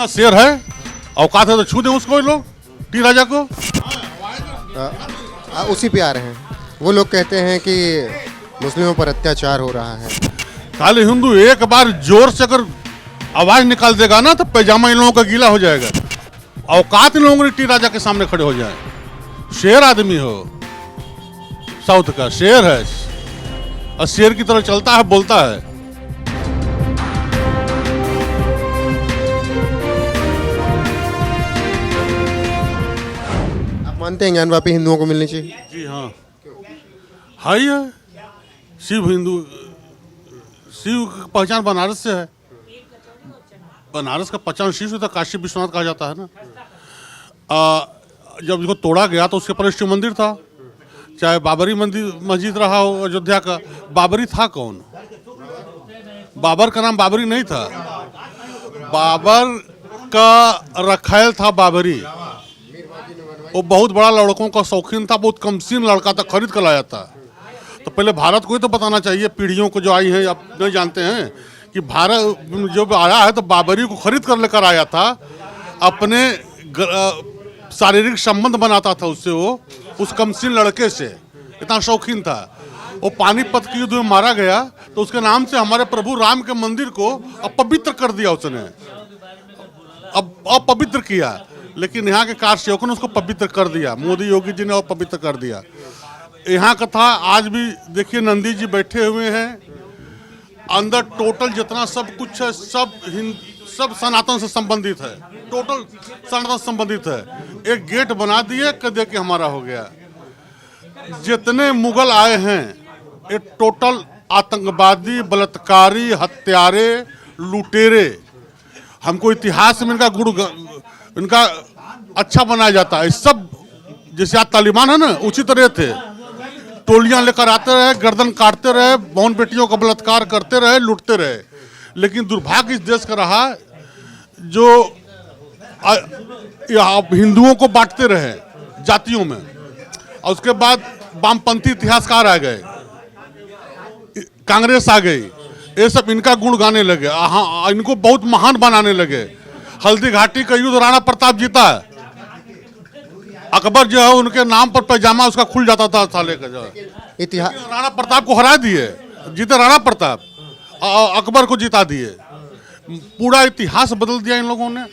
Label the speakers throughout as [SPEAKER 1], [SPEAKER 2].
[SPEAKER 1] यहाँ शेर है, औकात है तो छू दे उसको, लोग टी राजा को।
[SPEAKER 2] उसी पे आ रहे हैं। वो लोग कहते हैं कि मुस्लिमों पर अत्याचार हो रहा है।
[SPEAKER 1] खाली हिंदू एक बार जोर से अगर आवाज निकाल देगा ना तो पैजामा इन लोगों का गीला हो जाएगा। औकात इन लोगों ने टी राजा के सामने खड़े हो जाए। शेर आदमी हो, साउथ का शेर है और शेर की तरह चलता है, बोलता है।
[SPEAKER 2] आप मानते हैं ज्ञान वापी हिंदुओं को मिलनी चाहिए?
[SPEAKER 1] जी हाँ, हाई है। शिव हिंदू, शिव की पहचान बनारस से है। बनारस का पहचान शिव से था, काशी विश्वनाथ कहा जाता है ना। जब इसको तोड़ा गया तो उसके ऊपर शिव मंदिर था। चाहे बाबरी मंदिर मस्जिद रहा हो अयोध्या का, बाबरी था कौन? बाबर का नाम बाबरी नहीं था, बाबर का रखैल था बाबरी। वो बहुत बड़ा लड़कों का शौकीन था, बहुत कमसीन लड़का था, खरीद कर लाया था। तो पहले भारत को ही तो बताना चाहिए, पीढ़ियों को जो आई हैं अब नहीं जानते हैं कि भारत जो आया है तो बाबरी को खरीद कर लेकर आया था। अपने शारीरिक संबंध बनाता था उससे, वो उस कमसीन लड़के से इतना शौकीन था। वो पानीपत के युद्ध में मारा गया तो उसके नाम से हमारे प्रभु राम के मंदिर को अपवित्र कर दिया उसने, अब अपवित्र किया। लेकिन यहाँ के कारसेवकों ने उसको पवित्र कर दिया, मोदी योगी जी ने और पवित्र कर दिया। यहाँ का था, आज भी देखिए नंदी जी बैठे हुए हैं, अंदर टोटल जितना सब कुछ है सब सनातन से संबंधित है, टोटल सनातन से संबंधित है। एक गेट बना दिए कर दे के हमारा हो गया। जितने मुगल आए हैं ये टोटल आतंकवादी, बलात्कारी, हत्यारे, लुटेरे। हमको इतिहास में इनका अच्छा बनाया जाता है। सब जैसे आज तालिबान है ना, उसी तरह थे। टोलियां लेकर आते रहे, गर्दन काटते रहे, बहन बेटियों का बलात्कार करते रहे, लूटते रहे। लेकिन दुर्भाग्य इस देश का रहा जो हिंदुओं को बांटते रहे जातियों में, और उसके बाद वामपंथी इतिहासकार आ गए, कांग्रेस आ गई, ये सब इनका गुण गाने लगे। हाँ, इनको बहुत महान बनाने लगे। हल्दी घाटी का युद्ध राणा प्रताप जीता है। अकबर जो है उनके नाम पर पैजामा उसका खुल जाता था साले का जो
[SPEAKER 2] इतिहास।
[SPEAKER 1] राणा प्रताप को हरा दिए, जीते राणा प्रताप, अकबर को जिता दिए। पूरा इतिहास बदल दिया इन लोगों ने।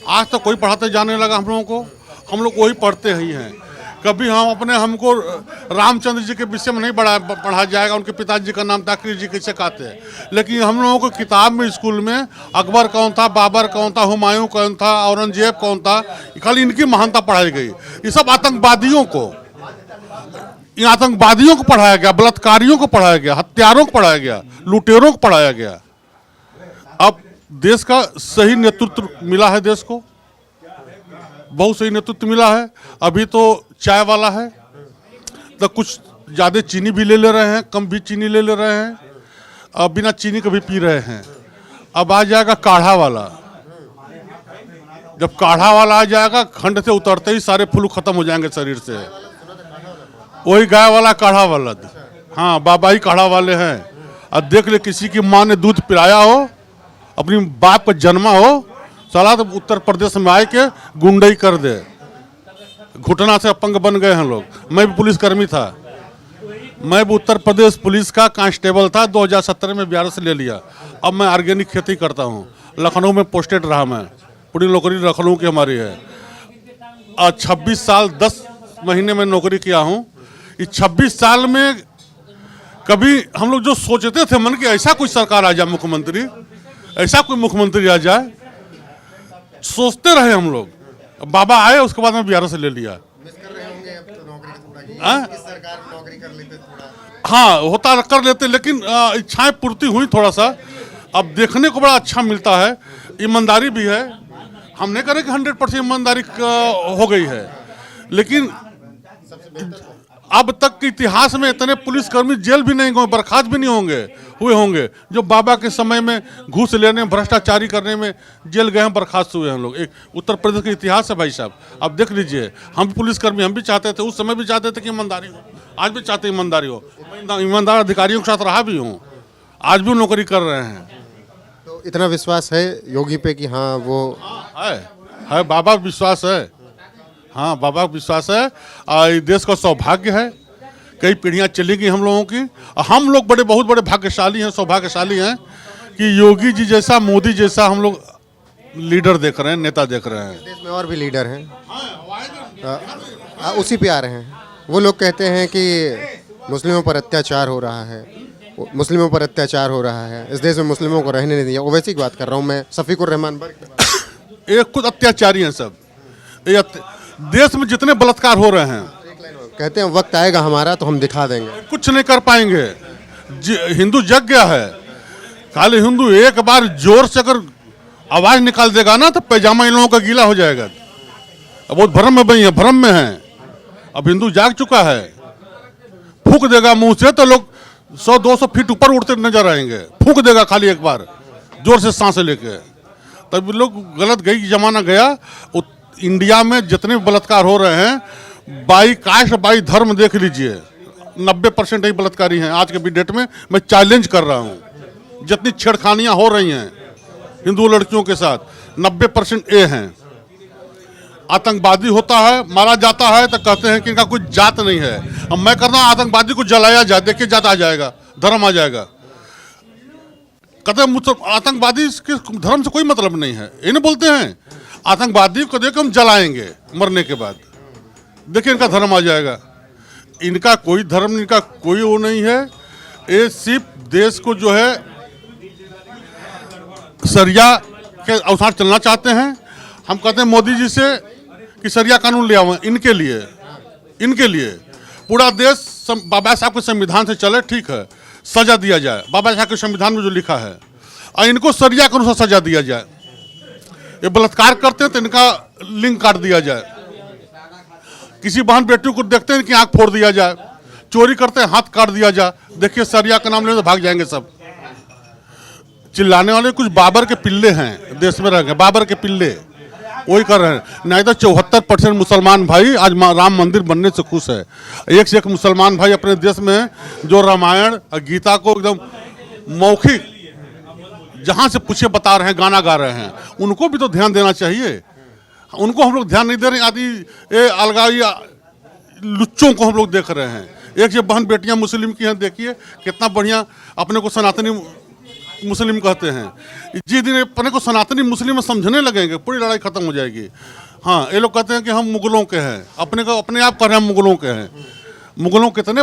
[SPEAKER 1] आज तो कोई पढ़ाते जाने लगा हम लोगों को, हम लोग वही पढ़ते ही हैं। कभी हमको रामचंद्र जी के विषय में नहीं पढ़ा जाएगा, उनके पिताजी का नाम ताकरी जी कैसे कहते हैं। लेकिन हम लोगों को किताब में, स्कूल में अकबर कौन था, बाबर कौन था, हुमायूं कौन था, औरंगजेब कौन था, खाली इनकी महानता पढ़ाई गई। ये सब आतंकवादियों को पढ़ाया गया, बलात्कारियों को पढ़ाया गया, हत्यारों को पढ़ाया गया, लुटेरों को पढ़ाया गया। अब देश का सही नेतृत्व मिला है, देश को बहुत सही नेतृत्व मिला है। अभी तो चाय वाला है तो कुछ ज़्यादा चीनी भी ले रहे हैं, कम भी चीनी ले रहे हैं, अब बिना चीनी के भी पी रहे हैं। अब आ जाएगा काढ़ा वाला। जब काढ़ा वाला आ जाएगा, खंड से उतरते ही सारे फ्लू खत्म हो जाएंगे शरीर से। वही गाय वाला, काढ़ा वाला। हाँ, बाबा ही काढ़ा वाले हैं। अब देख ले, किसी की माँ ने दूध पिलाया हो, अपनी बाप का जन्मा हो, साला तो उत्तर प्रदेश में आए के गुंडई कर दे। घुटना से अपंग बन गए हैं लोग। मैं भी पुलिसकर्मी था, मैं भी उत्तर प्रदेश पुलिस का कांस्टेबल था। 2017 में बिहार से ले लिया। अब मैं ऑर्गेनिक खेती करता हूँ। लखनऊ में पोस्टेड रहा मैं, पूरी नौकरी लखनऊ की हमारी है। 26 साल 10 महीने में नौकरी किया हूँ। इस 26 साल में कभी हम लोग जो सोचते थे मन कि ऐसा कोई सरकार आ जाए, मुख्यमंत्री, ऐसा कोई मुख्यमंत्री आ जाए, सोचते रहे हम लोग। बाबा आए, उसके बाद में बिहार से ले लिया।
[SPEAKER 2] मिस कर रहे होंगे अब तो नौकरी थोड़ा कि इस सरकार में नौकरी कर लेते थोड़ा।
[SPEAKER 1] हाँ, होता कर लेते, लेकिन इच्छाएं पूर्ति हुई थोड़ा सा। अब देखने को बड़ा अच्छा मिलता है, ईमानदारी भी है। हम नहीं करें कि 100% ईमानदारी हो गई है, लेकिन अब तक के इतिहास में इतने पुलिसकर्मी जेल भी नहीं गए, बर्खास्त भी नहीं हुए होंगे जो बाबा के समय में घूस लेने, भ्रष्टाचारी करने में जेल गए हैं, बर्खास्त हुए हैं लोग। एक उत्तर प्रदेश का इतिहास है भाई साहब। अब देख लीजिए, हम भी पुलिसकर्मी, हम भी चाहते थे, उस समय भी चाहते थे कि ईमानदारी हो, आज भी चाहते ईमानदारी हो। ईमानदार अधिकारियों के साथ रहा भी हूँ, आज भी नौकरी कर रहे हैं।
[SPEAKER 2] तो तो इतना विश्वास है योगी पे कि हाँ वो
[SPEAKER 1] है बाबा का विश्वास है। हाँ, बाबा का विश्वास है। और ये देश का सौभाग्य है, कई पीढ़ियां चलेंगी हम लोगों की। और हम लोग बहुत बड़े भाग्यशाली हैं, सौभाग्यशाली हैं कि योगी जी जैसा, मोदी जैसा हम लोग लीडर देख रहे हैं, नेता देख रहे हैं।
[SPEAKER 2] देश में और भी लीडर हैं, उसी पे आ रहे हैं। वो लोग कहते हैं कि मुस्लिमों पर अत्याचार हो रहा है, मुस्लिमों पर अत्याचार हो रहा है, इस देश में मुस्लिमों को रहने नहीं दिया। ओवैसी की बात कर रहा हूँ मैं, शफीकुर रहमान बर्क।
[SPEAKER 1] ये खुद अत्याचारी हैं सब। ये देश में जितने बलात्कार हो रहे हैं,
[SPEAKER 2] कहते हैं वक्त आएगा हमारा तो हम दिखा देंगे।
[SPEAKER 1] कुछ नहीं कर पाएंगे। हिंदू जग गया है। खाली हिंदू एक बार जोर से अगर आवाज निकाल देगा ना तो पैजामा इन लोगों का गीला हो जाएगा। अब बहुत भ्रम में बनी है, भ्रम में है। अब हिंदू जाग चुका है। फूंक देगा मुंह से तो लोग 100-200 फीट ऊपर उड़ते नजर आएंगे। फूंक देगा खाली एक बार जोर से सांसें लेके, तब लोग गलत गई जमाना गया। इंडिया में जितने बलात्कार हो रहे हैं, बाई कास्ट बाई धर्म देख लीजिए, 90% ही बलात्कारी हैं। आज के भी डेट में मैं चैलेंज कर रहा हूं, जितनी छेड़खानियां हो रही हैं हिंदू लड़कियों के साथ, 90% ये हैं। आतंकवादी होता है, मारा जाता है तो कहते हैं कि इनका कोई जात नहीं है। अब मैं कहता हूं आतंकवादी को जलाया जाए, देखिए जात आ जाएगा, धर्म आ जाएगा। कहते हैं आतंकवादी के धर्म से कोई मतलब नहीं है, ये नहीं बोलते हैं। आतंकवादी को देखकर हम जलाएंगे मरने के बाद, देखिए इनका धर्म आ जाएगा। इनका कोई धर्म, इनका कोई वो नहीं है। ये सिर्फ देश को जो है सरिया के अनुसार चलना चाहते हैं। हम कहते हैं मोदी जी से कि सरिया कानून ले आओ इनके लिए पूरा देश बाबा साहब के संविधान से चले, ठीक है, सजा दिया जाए बाबा साहब के संविधान में जो लिखा है, और इनको सरिया के अनुसार सजा दिया जाए। ये बलात्कार करते हैं तो इनका लिंग काट दिया जाए। किसी बहन बेटी को देखते हैं कि आंख फोड़ दिया जाए। चोरी करते हैं हाथ काट दिया जाए। देखिए सरिया का नाम लेने तो भाग जाएंगे सब। चिल्लाने वाले कुछ बाबर के पिल्ले हैं देश में रह गए, बाबर के पिल्ले वही कर रहे हैं। नहीं तो 74% मुसलमान भाई आज राम मंदिर बनने से खुश है। एक से एक मुसलमान भाई अपने देश में जो रामायण और गीता को एकदम मौखिक जहां से पूछे बता रहे हैं, गाना गा रहे हैं, उनको भी तो ध्यान देना चाहिए। उनको हम लोग ध्यान नहीं दे रहे। आदि ये अलगाई लुच्चों को हम लोग देख रहे हैं। एक से बहन बेटियां मुस्लिम की हैं, देखिए कितना बढ़िया अपने को सनातनी मुस्लिम कहते हैं। जिस दिन अपने को सनातनी मुस्लिम में समझने लगेंगे, पूरी लड़ाई खत्म हो जाएगी। हाँ, ये लोग कहते हैं कि हम मुगलों के हैं, अपने को अपने आप कर रहे हैं मुगलों के हैं। मुगलों कितना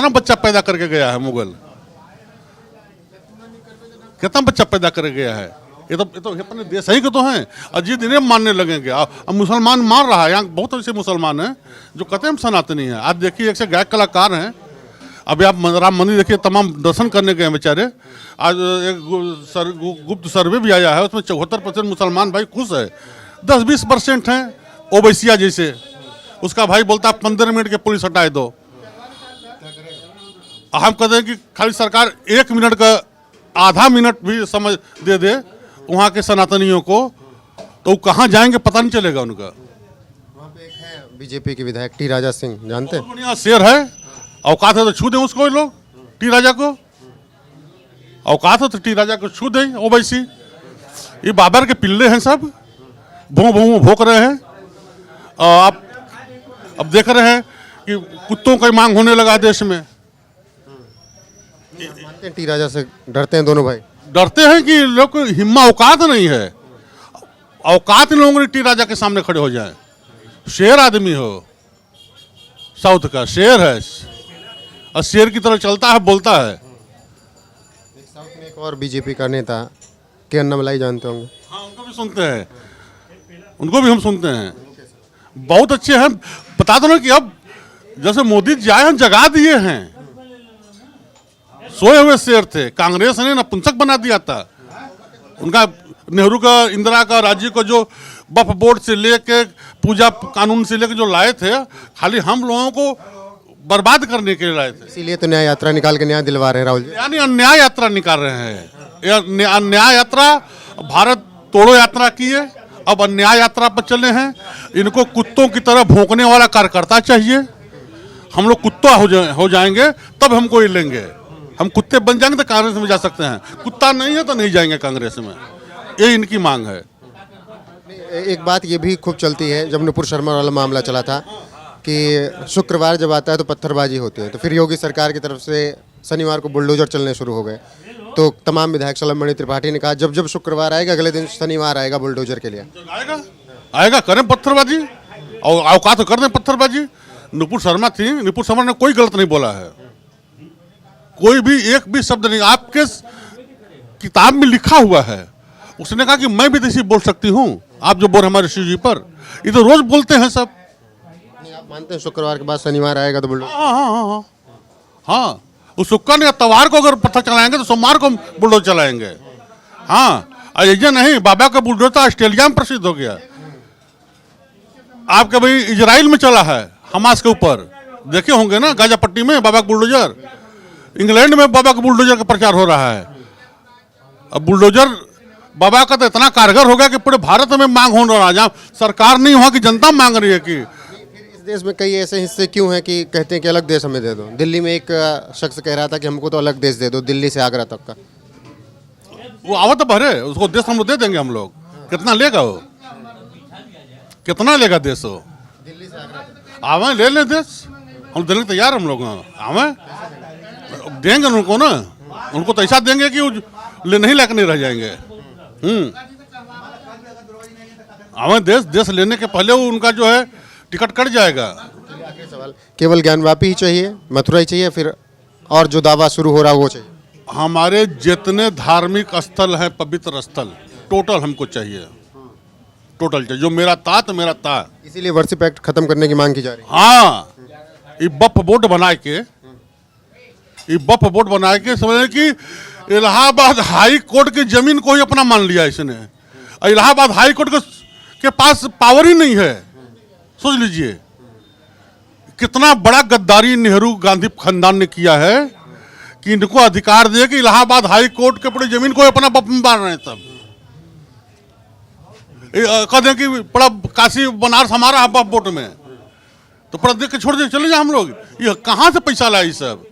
[SPEAKER 1] बच्चा पैदा करके गया है मुगल, कितना बच्चा पैदा कर गया है। ये तो अपने देश ही के तो हैं। और जिस दिन मानने लगेंगे, अब मुसलमान मान रहा है। यहाँ बहुत ऐसे मुसलमान हैं जो कहते हैं हम सनातनी हैं। आज देखिए एक से गायक कलाकार हैं। अभी आप राम मंदिर देखिए, तमाम दर्शन करने गए बेचारे। आज एक गुप्त सर्वे भी आया है, उसमें 74% मुसलमान भाई खुश है। 10-20% हैं ओवैसिया जैसे, उसका भाई बोलता है 15 मिनट के पुलिस हटाए दो। हम कहते हैं कि खाली सरकार 1 मिनट का आधा मिनट भी समझ दे वहाँ के सनातनियों को, तो कहाँ जाएंगे पता नहीं चलेगा उनका।
[SPEAKER 2] वहाँ पे एक है बीजेपी के विधायक टी राजा सिंह, जानते हैं?
[SPEAKER 1] बढ़िया शेर है, औकात है तो छू दें उसको। लोग टी राजा को औकात है तो टी राजा को छू दें। ओवैसी ये बाबर के पिल्ले हैं सब, भों भों भोंक रहे हैं। आप अब देख रहे हैं कि कुत्तों की मांग होने लगा देश में।
[SPEAKER 2] मानते हैं टी राजा से डरते हैं दोनों भाई?
[SPEAKER 1] डरते हैं कि लोग को हिम्मत औकात नहीं है। औकात इन लोगों ने टी राजा के सामने खड़े हो जाए। शेर आदमी हो, साउथ का शेर है और शेर की तरह चलता है, बोलता है।
[SPEAKER 2] साउथ में एक और बीजेपी का नेता के अन्नामलाई, जानते होंगे?
[SPEAKER 1] हाँ, उनको भी सुनते हैं, उनको भी हम सुनते हैं। बहुत अच्छे हैं। बता दो ना कि अब जैसे मोदी जी आए हैं, जगा दिए हैं। सोए हुए शेर थे, कांग्रेस ने नपुंसक बना दिया था। उनका नेहरू का, इंदिरा का, राजीव का जो वक्फ बोर्ड से लेके पूजा कानून से लेके जो लाए थे, खाली हम लोगों को बर्बाद करने के लिए लाए थे।
[SPEAKER 2] इसीलिए तो न्याय यात्रा निकाल के न्याय दिलवा रहे हैं राहुल जी।
[SPEAKER 1] यानी अन्याय यात्रा निकाल रहे हैं। अन्याय यात्रा, भारत तोड़ो यात्रा की है, अब अन्याय यात्रा पर चले हैं। इनको कुत्तों की तरह भौंकने वाला कार्यकर्ता चाहिए। हम लोग कुत्ता हो जाएंगे तब हमको ये लेंगे। हम कुत्ते बन जाएंगे तो कांग्रेस में जा सकते हैं, कुत्ता नहीं है तो नहीं जाएंगे कांग्रेस में, ये इनकी मांग है।
[SPEAKER 2] एक बात ये भी खूब चलती है, जब नुपुर शर्मा वाला मामला चला था कि शुक्रवार जब आता है तो पत्थरबाजी होती है, तो फिर योगी सरकार की तरफ से शनिवार को बुलडोजर चलने शुरू हो गए। तो तमाम विधायक शलभमणि त्रिपाठी ने कहा जब जब शुक्रवार आएगा अगले दिन शनिवार आएगा बुलडोजर के लिए।
[SPEAKER 1] आएगा करें पत्थरबाजी और औकात तो कर दें पत्थरबाजी। नुपुर शर्मा थी, नुपुर शर्मा ने कोई गलत नहीं बोला है, कोई भी एक भी शब्द नहीं, आपके किताब में लिखा हुआ है। उसने कहा कि मैं भी तो बोल सकती हूँ, आप जो बोल रहे हमारे शिव जी पर, ये तो रोज बोलते हैं सब।
[SPEAKER 2] नहीं, आप मानते हैं शुक्रवार के बाद शनिवार आएगा तो बुलडोजर?
[SPEAKER 1] हाँ, उस शुक्र ने तवार को अगर पत्थर चलाएंगे तो सोमवार को बुलडोजर चलाएंगे। हाँ, ये नहीं, बाबा का बुलडोजर ऑस्ट्रेलिया में प्रसिद्ध हो गया, आपके भाई इजराइल में चला है हमास के ऊपर, देखे होंगे ना गाजा पट्टी में बाबा का बुलडोजर, इंग्लैंड में बाबा का बुलडोजर का प्रचार हो रहा है। अब बुलडोजर बाबा का तो इतना कारगर हो गया कि पूरे भारत में मांग हो रहा है, जहाँ सरकार नहीं, वहाँ की जनता मांग रही है कि
[SPEAKER 2] इस देश में कई ऐसे हिस्से क्यों हैं कि कहते हैं कि अलग देश हमें दे दो। दिल्ली में एक शख्स कह रहा था कि हमको तो अलग देश दे दो, दिल्ली से आगरा तक का।
[SPEAKER 1] वो आवत भरे, उसको देश हम लोग दे देंगे। हम लोग कितना लेगा वो, कितना लेगा देश वो? आवे ले लें देश, हम देने तैयार, हम लोग आवे देंगे उनको ना, उनको तो ऐसा देंगे कि वो ले नहीं लायक नहीं रह जाएंगे। आवे देश लेने के पहले वो उनका जो है टिकट कट जाएगा।
[SPEAKER 2] आखिरी सवाल, केवल ज्ञानवापी ही चाहिए, मथुरा ही चाहिए, फिर और जो दावा शुरू हो रहा है वो चाहिए?
[SPEAKER 1] हमारे जितने धार्मिक स्थल हैं, पवित्र स्थल, टोटल हमको चाहिए, टोटल चाहिए। जो मेरा ता तो मेरा ता,
[SPEAKER 2] इसीलिए वर्शिप एक्ट खत्म करने की मांग की जा रही है।
[SPEAKER 1] हाँ, ये बफ बोर्ड बना के, ये बफ बोर्ड बना के समझे कि इलाहाबाद हाई कोर्ट की जमीन को ही अपना मान लिया इसने। इलाहाबाद हाई कोर्ट के पास पावर ही नहीं है। सोच लीजिए कितना बड़ा गद्दारी नेहरू गांधी खानदान ने किया है कि इनको अधिकार दे कि इलाहाबाद हाई कोर्ट के पूरी जमीन को अपना बफ में बांध रहे हैं। सब कह दें कि बड़ा काशी बनारस हमारा है बफ बोर्ड में, तो पड़ा देख के छोड़ दे, चले जाए हम लोग। ये कहाँ से पैसा लाए ये सब?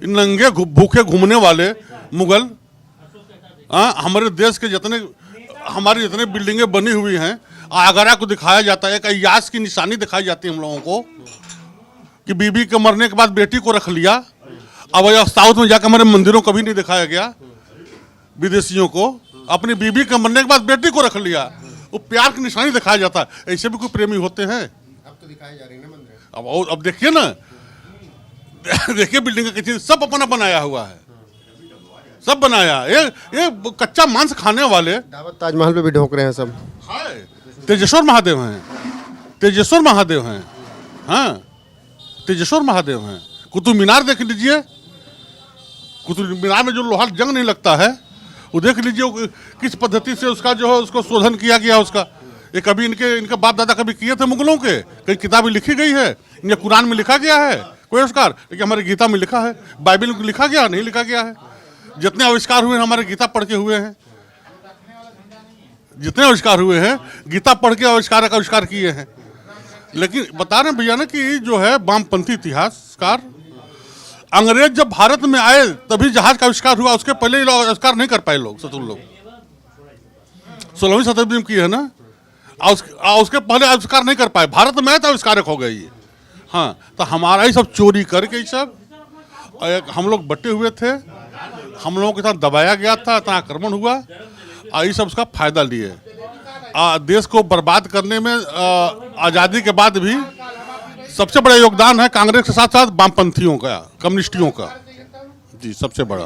[SPEAKER 1] नंगे भूखे घूमने वाले मुगल। हमारे देश के जितने, हमारी जितने बिल्डिंगें बनी हुई हैं, आगरा को दिखाया जाता है, एक अय्याश की निशानी दिखाई जाती है हम लोगों को कि बीबी के मरने के बाद बेटी को रख लिया। अब साउथ में जाकर हमारे मंदिरों को भी नहीं दिखाया गया, विदेशियों को अपनी बीबी के मरने के बाद बेटी को रख लिया, वो प्यार की निशानी दिखाया जाता है। ऐसे भी कोई प्रेमी होते हैं?
[SPEAKER 2] अब तो दिखाई जा रही है ना मंदिर।
[SPEAKER 1] अब देखिए ना, देखिए बिल्डिंग का चीज सब अपना बनाया हुआ है, सब बनाया। ये कच्चा मांस खाने वाले
[SPEAKER 2] दावत ताजमहल पे भी ढोक रहे हैं सब।
[SPEAKER 1] तेजेश्वर महादेव हैं, तेजेश्वर महादेव हैं। हाँ, तेजेश्वर महादेव हैं। कुतुब मीनार देख लीजिए, कुतुब मीनार में जो लोहा जंग नहीं लगता है वो देख लीजिए किस पद्धति से उसका जो है उसको शोधन किया गया उसका। ये कभी इनके बाप दादा कभी किए थे मुगलों के? कई किताबें लिखी गई है, इनके कुरान में लिखा गया है कोई आविष्कार? लेकिन हमारे गीता में लिखा है, बाइबल में लिखा गया नहीं लिखा गया है। जितने आविष्कार हुए हैं हमारे गीता पढ़ के हुए हैं, जितने आविष्कार हुए हैं गीता पढ़ के आविष्कार किए हैं। लेकिन बता रहे भैया ना कि जो है वामपंथी इतिहासकार, अंग्रेज जब भारत में आए तभी जहाज का आविष्कार हुआ, उसके पहले ही आविष्कार नहीं कर पाए लोग। शत्रु लोग 16वीं शताब्दी में किए है ना, उसके पहले आविष्कार नहीं कर पाए, भारत में आए तो आविष्कारक हो गई। हाँ, तो हमारा ही सब चोरी करके सब हम लोग बटे हुए थे, हम लोगों के साथ दबाया गया था, इतना आक्रमण हुआ, ये सब उसका फायदा लिए देश को बर्बाद करने में। आज़ादी के बाद भी सबसे बड़ा योगदान है कांग्रेस के साथ साथ वामपंथियों का, कम्युनिस्टियों का। जी, सबसे बड़ा।